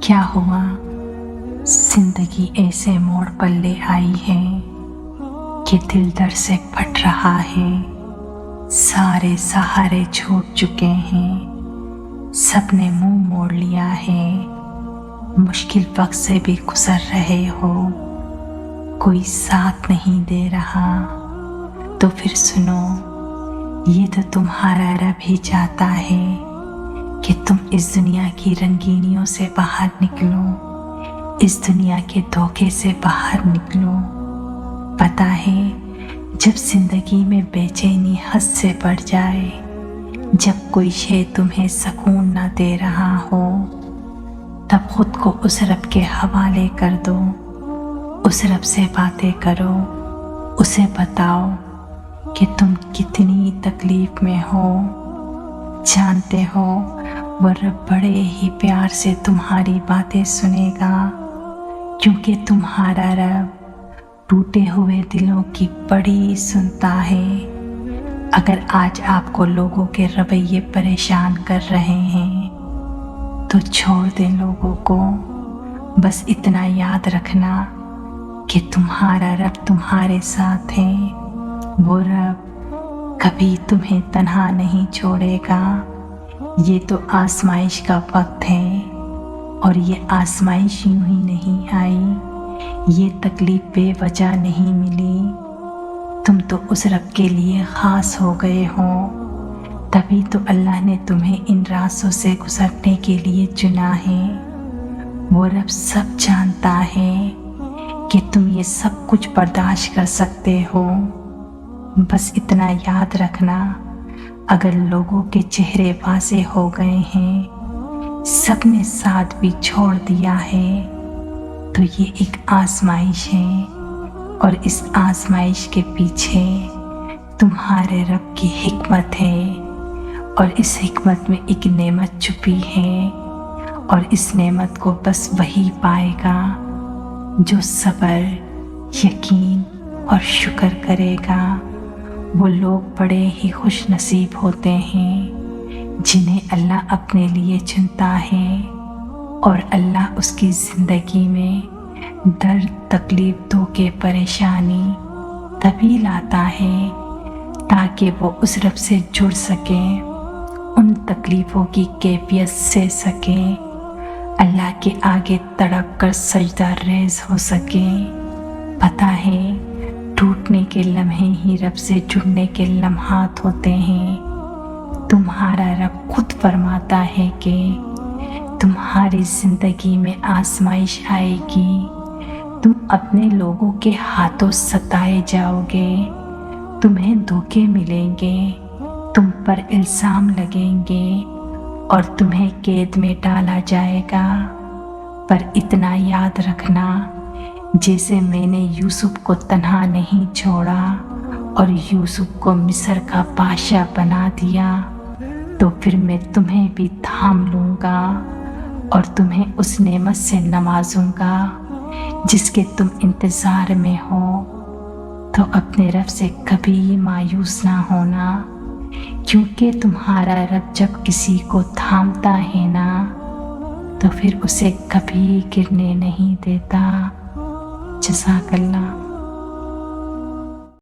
क्या हुआ? जिंदगी ऐसे मोड़ पर ले आई है कि दिल दर्द से फट रहा है। सारे सहारे छूट चुके हैं, सबने मुंह मोड़ लिया है। मुश्किल वक्त से भी गुजर रहे हो, कोई साथ नहीं दे रहा। तो फिर सुनो, ये तो तुम्हारा रब ही चाहता है कि तुम इस दुनिया की रंगीनियों से बाहर निकलो, इस दुनिया के धोखे से बाहर निकलो। पता है, जब जिंदगी में बेचैनी हद से बढ़ जाए, जब कोई शे तुम्हें सुकून ना दे रहा हो, तब खुद को उस रब के हवाले कर दो। उस रब से बातें करो, उसे बताओ कि तुम कितनी तकलीफ में हो। जानते हो, वो रब बड़े ही प्यार से तुम्हारी बातें सुनेगा, क्योंकि तुम्हारा रब टूटे हुए दिलों की बड़ी सुनता है। अगर आज आपको लोगों के रवैये परेशान कर रहे हैं, तो छोड़ दें लोगों को। बस इतना याद रखना कि तुम्हारा रब तुम्हारे साथ है। वो रब कभी तुम्हें तन्हा नहीं छोड़ेगा। ये तो आजमाइश का वक्त है, और ये आजमाइश यूं ही नहीं आई, ये तकलीफ बेवजह नहीं मिली। तुम तो उस रब के लिए खास हो गए हो, तभी तो अल्लाह ने तुम्हें इन रास्तों से गुजरने के लिए चुना है। वो रब सब जानता है कि तुम ये सब कुछ बर्दाश्त कर सकते हो। बस इतना याद रखना, अगर लोगों के चेहरे वासे हो गए हैं, सबने साथ भी छोड़ दिया है, तो ये एक आजमाइश है, और इस आजमाइश के पीछे तुम्हारे रब की हिकमत है। और इस हिकमत में एक नेमत छुपी है, और इस नेमत को बस वही पाएगा जो सब्र, यकीन और शुक्र करेगा। वो लोग बड़े ही खुश नसीब होते हैं जिन्हें अल्लाह अपने लिए चुनता है, और अल्लाह उसकी ज़िंदगी में दर्द, तकलीफ, धोखे, परेशानी तभी लाता है ताकि वो उस रब से जुड़ सके, उन तकलीफ़ों की कैफियत से सके, अल्लाह के आगे तड़प कर सजदा रेज़ हो सके। पता है, टूटने के लम्हे ही रब से जुड़ने के लम्हात होते हैं। तुम्हारा रब खुद फरमाता है कि तुम्हारी ज़िंदगी में आजमाइश आएगी, तुम अपने लोगों के हाथों सताए जाओगे, तुम्हें धोखे मिलेंगे, तुम पर इल्ज़ाम लगेंगे, और तुम्हें कैद में डाला जाएगा। पर इतना याद रखना, जैसे मैंने यूसुफ को तन्हा नहीं छोड़ा और यूसुफ को मिस्र का बादशाह बना दिया, तो फिर मैं तुम्हें भी थाम लूँगा और तुम्हें उस नेमत से नवाजूँगा जिसके तुम इंतज़ार में हो। तो अपने रब से कभी मायूस ना होना, क्योंकि तुम्हारा रब जब किसी को थामता है ना, तो फिर उसे कभी गिरने नहीं देता। जज़ाकल्लाह।